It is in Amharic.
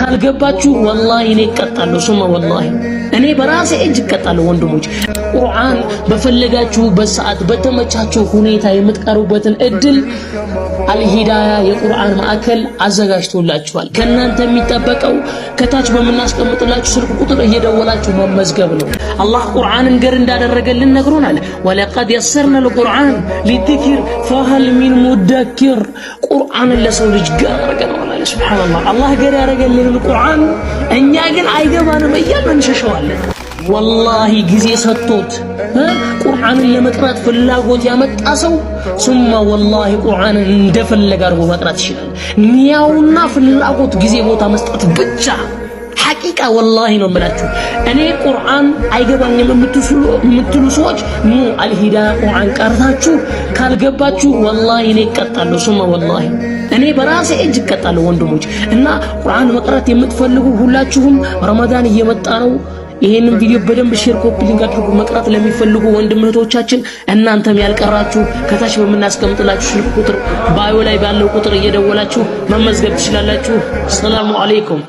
ካልገባችሁ ወላሂ እኔ እቀጣለሁ ሱመ ወላሂ እኔ በራሴ እጅ እቀጣለሁ ወንድሞች ቁርአን በፈለጋችሁበት ሰዓት በተመቻችሁ ሁኔታ የምትቀሩበትን እድል አልሂዳያ የቁርአን ማዕከል አዘጋጅቶላችኋል ከናንተ የሚጠበቀው ከታች በመናስቀምጥላችሁ ስልክ ቁጥር እየደወላችሁ መመዝገብ ነው አላህ ቁርአንን ገር እንዳደረገልን ነግሮናል ወለቀድ የሰርና ለቁርአን ለذكر فهل من مدكر ቁርአን ለሰው ልጅ ገር አደረገው አለ ሱብሃንአላህ አላህ ገር ያደረገልን ቁርአን እኛ ግን አይገባንም እያልን እንሸሸዋለን والله ጊዜ ሰጥቶት ቁርአንን ለመቅራት ፍላጎት ያመጣ ሰው ثم والله ቁርአንን እንደፈለገ አድርጎ መቅራት ይችላል ኒያውና ፍላጎት ጊዜ ቦታ መስጠት ብቻ ሐቂቃ والله ነው የምላችሁ እኔ ቁርአን አይገባኝም የምትሉ ሰዎች ኑ አልሂዳያ ቁርአን ቀርታችሁ ካልገባችሁ والله እኔ እቀጣለሁ ثم والله እኔ በራሴ እጅ እቀጣለሁ ወንድሞች እና ቁርአን መቅራት የምትፈልጉ ሁላችሁም ረመዳን እየመጣ ነው ይሄንን ቪዲዮ በደንብ ሼር ኮፒ ሊንክ አድርጉ መቅራት ለሚፈልጉ ወንድም እህቶቻችን እናንተም ያልቀራችሁ ከታች በመናስቀምጥላችሁ ስልክ ቁጥር ባዮ ላይ ባለው ቁጥር እየደወላችሁ መመዝገብ ትችላላችሁ ሰላም አለይኩም